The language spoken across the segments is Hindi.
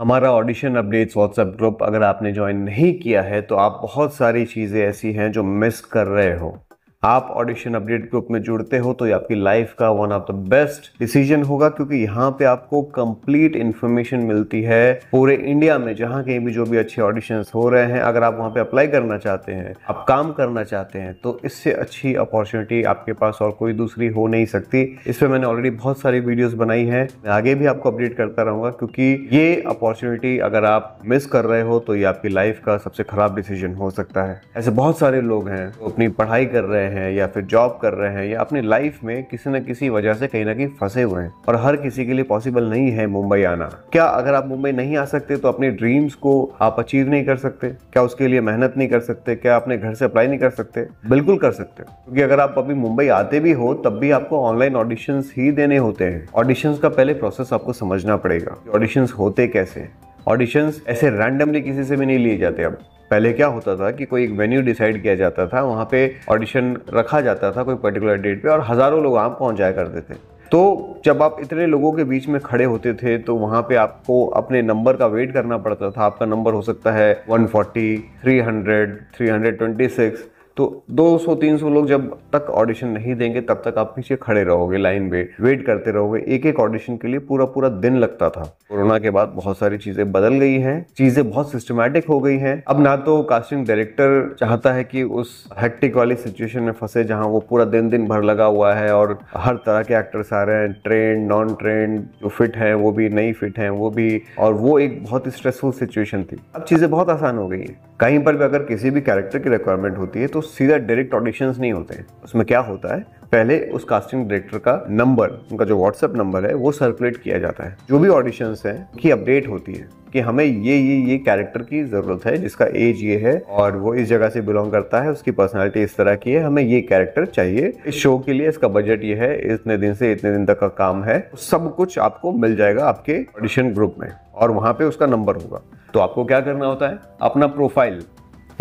हमारा ऑडिशन अपडेट्स व्हाट्सएप ग्रुप अगर आपने ज्वाइन नहीं किया है तो आप बहुत सारी चीज़ें ऐसी हैं जो मिस कर रहे हो। आप ऑडिशन अपडेट ग्रुप में जुड़ते हो तो ये आपकी लाइफ का one of the best decision होगा, क्योंकि यहाँ पे आपको कंप्लीट इन्फॉर्मेशन मिलती है पूरे इंडिया में जहाँ कहीं भी जो भी अच्छे ऑडिशंस हो रहे हैं। अगर आप वहाँ पे अप्लाई करना चाहते हैं, आप काम करना चाहते हैं, तो इससे अच्छी अपॉर्चुनिटी आपके पास और कोई दूसरी हो नहीं सकती। इस पर मैंने ऑलरेडी बहुत सारी वीडियोस बनाई हैं, मैं आगे भी आपको अपडेट करता रहूँगा, क्योंकि ये अपॉर्चुनिटी अगर आप मिस कर रहे हो तो ये आपकी लाइफ का सबसे खराब डिसीजन हो सकता है। ऐसे बहुत सारे लोग हैं जो अपनी पढ़ाई कर रहे हैं या फिर जॉब कर रहे हैं या अपनी लाइफ में किसी न किसी वजह से कहीं ना कहीं फंसे हुए हैं, और हर किसी के लिए पॉसिबल नहीं है मुंबई आना। क्या अगर आप मुंबई नहीं आ सकते तो अपने ड्रीम्स को आप अचीव नहीं कर सकते? क्या उसके लिए मेहनत नहीं कर सकते? क्या अपने घर से अप्लाई नहीं कर सकते? बिल्कुल कर सकते, क्योंकि अगर आप अभी मुंबई आते भी हो तब भी आपको ऑनलाइन ऑडिशंस ही देने होते हैं। ऑडिशंस का पहले प्रोसेस आपको समझना पड़ेगा, ऑडिशंस होते कैसे। ऑडिशंस ऐसे रैंडमली किसी से भी नहीं लिए जाते। अब पहले क्या होता था कि कोई एक वेन्यू डिसाइड किया जाता था, वहाँ पे ऑडिशन रखा जाता था कोई पर्टिकुलर डेट पे, और हज़ारों लोग वहाँ पहुँच जाया करते थे। तो जब आप इतने लोगों के बीच में खड़े होते थे तो वहाँ पे आपको अपने नंबर का वेट करना पड़ता था। आपका नंबर हो सकता है 140, 300, 326। तो 200-300 लोग जब तक ऑडिशन नहीं देंगे तब तक आप पीछे खड़े रहोगे, लाइन में वेट करते रहोगे। एक एक ऑडिशन के लिए पूरा पूरा दिन लगता था। कोरोना के बाद बहुत सारी चीजें बदल गई हैं, चीजें बहुत सिस्टमैटिक हो गई हैं। अब ना तो कास्टिंग डायरेक्टर चाहता है कि उस हेक्टिक वाली सिचुएशन में फंसे जहां वो पूरा दिन भर लगा हुआ है और हर तरह के एक्टर्स आ रहे हैं, ट्रेंड, नॉन ट्रेंड, जो फिट हैं वो भी, नहीं फिट हैं वो भी, और वो एक बहुत ही स्ट्रेसफुल सिचुएशन थी। अब चीजें बहुत आसान हो गई है। कहीं पर भी अगर किसी भी कैरेक्टर की रिक्वायरमेंट होती है तो सीधा डायरेक्ट ऑडिशंस नहीं होते हैं। उसमें क्या होता है, पहले उस कास्टिंग डायरेक्टर का नंबर, उनका जो व्हाट्सएप नंबर है वो सर्कुलेट किया जाता है। जो भी ऑडिशंस हैं की अपडेट होती है कि हमें ये कैरेक्टर की जरूरत है, जिसका एज ये है और वो इस जगह से बिलोंग करता है, उसकी पर्सनालिटी इस तरह की है, हमें ये कैरेक्टर चाहिए इस शो के लिए, इसका बजट ये है, इतने दिन से इतने दिन तक का काम है। सब कुछ आपको मिल जाएगा आपके ऑडिशन ग्रुप में, और वहां पे उसका नंबर होगा। तो आपको क्या करना होता है, अपना प्रोफाइल,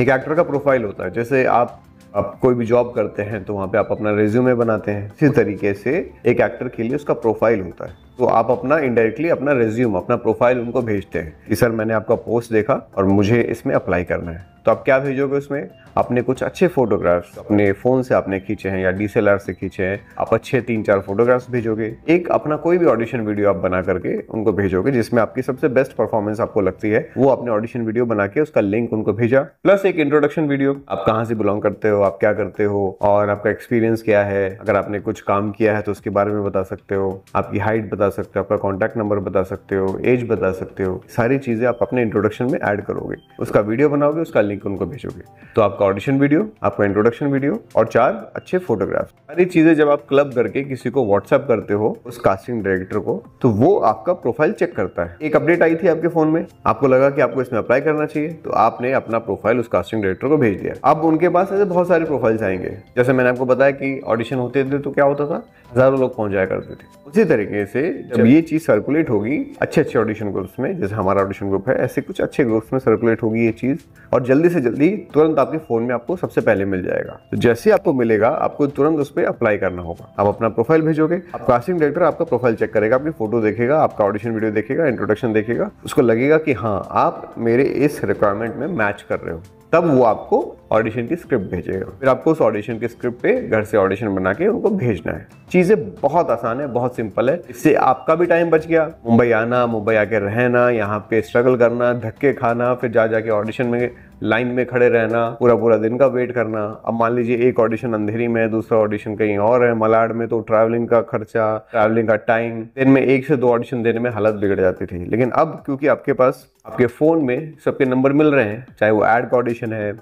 एक एक्टर का प्रोफाइल होता है। जैसे आप कोई भी जॉब करते हैं तो वहाँ पे आप अपना रिज्यूमे बनाते हैं, इसी तरीके से एक एक्टर के लिए उसका प्रोफाइल होता है। तो आप अपना इनडायरेक्टली अपना रिज्यूम, अपना प्रोफाइल उनको भेजते हैं कि सर मैंने आपका पोस्ट देखा और मुझे इसमें अप्लाई करना है। तो आप क्या भेजोगे उसमें, अपने कुछ अच्छे फोटोग्राफ्स अपने फ़ोन से आपने खींचे हैं या DSLR से खींचे हैं, आप अच्छे 3-4 फोटोग्राफ्स भेजोगे। एक अपना कोई भी ऑडिशन वीडियो आप बना करके उनको भेजोगे जिसमें आपकी सबसे बेस्ट परफॉर्मेंस आपको लगती है, वो अपने ऑडिशन वीडियो बना के उसका लिंक उनको भेजा, प्लस एक इंट्रोडक्शन वीडियो, आप कहाँ से बिलोंग करते हो, आप क्या करते हो और आपका एक्सपीरियंस क्या है। अगर आपने कुछ काम किया है तो उसके बारे में बता सकते हो, आपकी हाइट बता सकते हो, आपका कॉन्टैक्ट नंबर बता सकते हो, एज बता सकते हो। सारी चीज़ें आप अपने इंट्रोडक्शन में ऐड करोगे, उसका वीडियो बनाओगे, उसका लिंक उनको भेजोगे। तो आपका ऑडिशन वीडियो, आपका इंट्रोडक्शन वीडियो और 4 अच्छे फोटोग्राफ, सारी चीजें जब आप क्लब करके किसी को व्हाट्सएप करते हो उस कास्टिंग डायरेक्टर को, तो वो आपका प्रोफाइल चेक करता है। एक अपडेट आई थी आपके फोन में, आपको लगा कि आपको इसमें अप्लाई करना चाहिए, तो आपने अपना प्रोफाइल उस कास्टिंग डायरेक्टर को भेज दिया। अब उनके पास ऐसे बहुत सारे प्रोफाइल्स आएंगे। जैसे मैंने आपको बताया कि ऑडिशन होते थे तो क्या होता था, हजारों लोग पहुंच जाया करते थे। उसी तरीके से जब ये चीज सर्कुलेट होगी अच्छे ऑडिशन ग्रुप्स में, जैसे हमारा ऑडिशन ग्रुप है, ऐसे कुछ अच्छे ग्रुप्स में सर्कुलेट होगी ये चीज, और जल्दी से जल्दी तुरंत आपके फोन में आपको सबसे पहले मिल जाएगा। तो जैसे आपको मिलेगा आपको तुरंत उस पर अप्लाई करना होगा। आप अपना प्रोफाइल भेजोगे, आप कास्टिंग डायरेक्टर आपका प्रोफाइल चेक करेगा, आपकी फोटो देखेगा, आपका ऑडिशन वीडियो देखेगा, इंट्रोडक्शन देखेगा, उसको लगेगा कि हाँ आप मेरे इस रिक्वायरमेंट में मैच कर रहे हो, तब वो आपको ऑडिशन की स्क्रिप्ट भेजेगा। फिर आपको उस ऑडिशन की स्क्रिप्ट पे घर से ऑडिशन बना के उनको भेजना है। चीजें बहुत आसान है, बहुत सिंपल है। इससे आपका भी टाइम बच गया, मुंबई आना, मुंबई आके रहना, यहाँ पे स्ट्रगल करना, धक्के खाना, फिर जाके ऑडिशन में लाइन में खड़े रहना, पूरा पूरा दिन का वेट करना। अब मान लीजिए एक ऑडिशन अंधेरी में है, दूसरा ऑडिशन कहीं और है मलाड में, तो ट्रैवलिंग का खर्चा, ट्रैवलिंग का टाइम, दिन में 1 से 2 ऑडिशन देने में हालत बिगड़ जाती थी। लेकिन अब क्योंकि आपके पास आपके फोन में सबके नंबर मिल रहे हैं, चाहे वो एड का ऑडिशन है,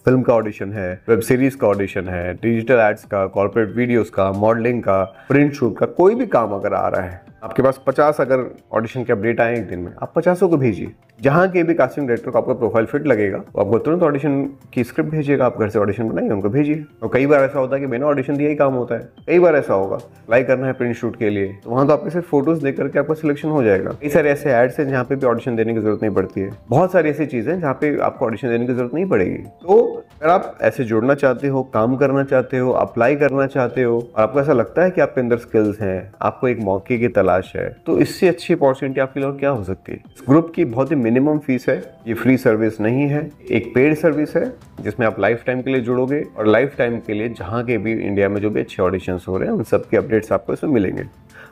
फिल्म का ऑडिशन है, वेब सीरीज का ऑडिशन है, डिजिटल एड्स का, कॉर्पोरेट वीडियोस का, मॉडलिंग का, प्रिंट शूट का, कोई भी काम अगर आ रहा है, आपके पास 50 अगर ऑडिशन के अपडेट आए एक दिन में, आप 50 को भेजिए। जहाँ के भी कास्टिंग डायरेक्टर को आपका प्रोफाइल फिट लगेगा वो आपको तुरंत ऑडिशन की स्क्रिप्ट भेजेगा, आप घर से ऑडिशन बनाइए, उनको भेजिए। और कई बार ऐसा होता है कि बिना ऑडिशन दिए ही काम होता है, कई बार ऐसा होगा अप्लाई करना है प्रिंट शूट के लिए, तो वहाँ तो आपके सिर्फ फोटोज देख करके आपका सिलेक्शन हो जाएगा। कई सारे ऐसे एड्स हैं जहाँ पे भी ऑडिशन देने की जरूरत नहीं पड़ती है, बहुत सारी ऐसी चीजें हैं जहाँ पे आपको ऑडिशन देने की जरूरत नहीं पड़ेगी। तो अगर आप ऐसे जुड़ना चाहते हो, काम करना चाहते हो, अप्लाई करना चाहते हो और आपको ऐसा लगता है कि आपके अंदर स्किल्स हैं, आपको एक मौके की तलाश है, तो इससे अच्छी अपॉर्चुनिटी आपके लिए और क्या हो सकती है। इस ग्रुप की बहुत ही मिनिमम फीस है, ये फ्री सर्विस नहीं है, एक पेड सर्विस है जिसमें आप लाइफ टाइम के लिए जुड़ोगे और लाइफ टाइम के लिए जहाँ के भी इंडिया में जो भी अच्छे ऑडिशंस हो रहे हैं उन सब के अपडेट्स आपको इसमें मिलेंगे।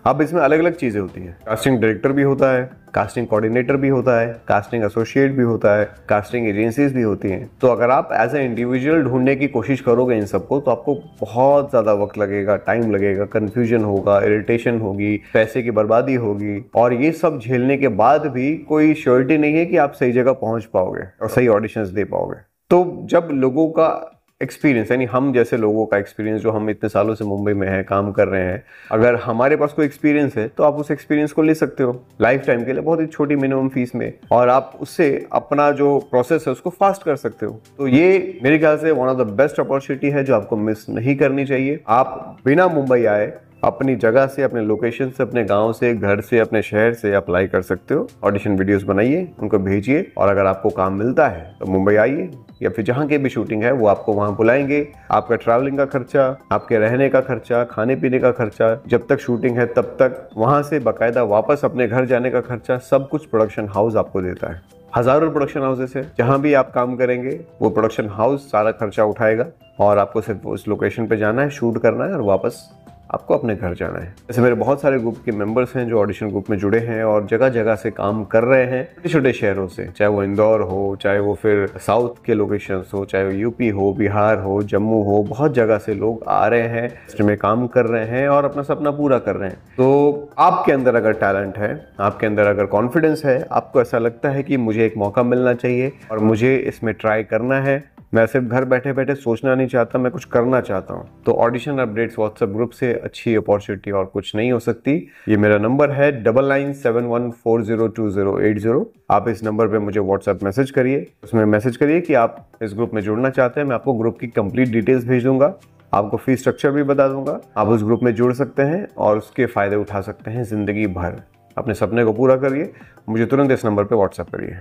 अब इसमें अलग अलग चीजें होती हैं, कास्टिंग डायरेक्टर भी होता है, कास्टिंग कोऑर्डिनेटर भी होता है, कास्टिंग एसोसिएट भी होता है, कास्टिंग एजेंसीज भी होती हैं। तो अगर आप एज ए इंडिविजुअल ढूंढने की कोशिश करोगे इन सबको तो आपको बहुत ज़्यादा वक्त लगेगा, टाइम लगेगा, कन्फ्यूजन होगा, इरिटेशन होगी, पैसे की बर्बादी होगी और ये सब झेलने के बाद भी कोई श्योरिटी नहीं है कि आप सही जगह पहुंच पाओगे और सही ऑडिशंस दे पाओगे। तो जब लोगों का एक्सपीरियंस, यानी हम जैसे लोगों का एक्सपीरियंस जो हम इतने सालों से मुंबई में है, काम कर रहे हैं, अगर हमारे पास कोई एक्सपीरियंस है तो आप उस एक्सपीरियंस को ले सकते हो लाइफ टाइम के लिए बहुत ही छोटी मिनिमम फीस में और आप उससे अपना जो प्रोसेस है उसको फास्ट कर सकते हो। तो ये मेरे ख्याल से one of the best opportunity है जो आपको मिस नहीं करनी चाहिए। आप बिना मुंबई आए अपनी जगह से, अपने लोकेशन से, अपने गांव से, घर से, अपने शहर से अप्लाई कर सकते हो। ऑडिशन वीडियोस बनाइए, उनको भेजिए और अगर आपको काम मिलता है तो मुंबई आइए या फिर जहाँ की भी शूटिंग है वो आपको वहाँ बुलाएंगे। आपका ट्रैवलिंग का खर्चा, आपके रहने का खर्चा, खाने पीने का खर्चा, जब तक शूटिंग है तब तक, वहाँ से बाकायदा वापस अपने घर जाने का खर्चा, सब कुछ प्रोडक्शन हाउस आपको देता है। हजारों प्रोडक्शन हाउसेस है, जहां भी आप काम करेंगे वो प्रोडक्शन हाउस सारा खर्चा उठाएगा और आपको सिर्फ उस लोकेशन पे जाना है, शूट करना है और वापस आपको अपने घर जाना है। जैसे मेरे बहुत सारे ग्रुप के मेंबर्स हैं जो ऑडिशन ग्रुप में जुड़े हैं और जगह जगह से काम कर रहे हैं, छोटे छोटे शहरों से, चाहे वो इंदौर हो, चाहे वो फिर साउथ के लोकेशंस हो, चाहे वो यूपी हो, बिहार हो, जम्मू हो, बहुत जगह से लोग आ रहे हैं, इसमें काम कर रहे हैं और अपना सपना पूरा कर रहे हैं। तो आपके अंदर अगर टैलेंट है, आपके अंदर अगर कॉन्फिडेंस है, आपको ऐसा लगता है कि मुझे एक मौका मिलना चाहिए और मुझे इसमें ट्राई करना है, मैं सिर्फ घर बैठे बैठे सोचना नहीं चाहता, मैं कुछ करना चाहता हूँ, तो ऑडिशन अपडेट्स व्हाट्सएप ग्रुप से अच्छी अपॉर्चुनिटी और कुछ नहीं हो सकती। ये मेरा नंबर है 9971402080। आप इस नंबर पे मुझे व्हाट्सएप मैसेज करिए, उसमें मैसेज करिए कि आप इस ग्रुप में जुड़ना चाहते हैं। मैं आपको ग्रुप की कंप्लीट डिटेल्स भेज दूंगा, आपको फीस स्ट्रक्चर भी बता दूंगा। आप उस ग्रुप में जुड़ सकते हैं और उसके फायदे उठा सकते हैं जिंदगी भर। अपने सपने को पूरा करिए। मुझे तुरंत इस नंबर पे व्हाट्सएप करिए।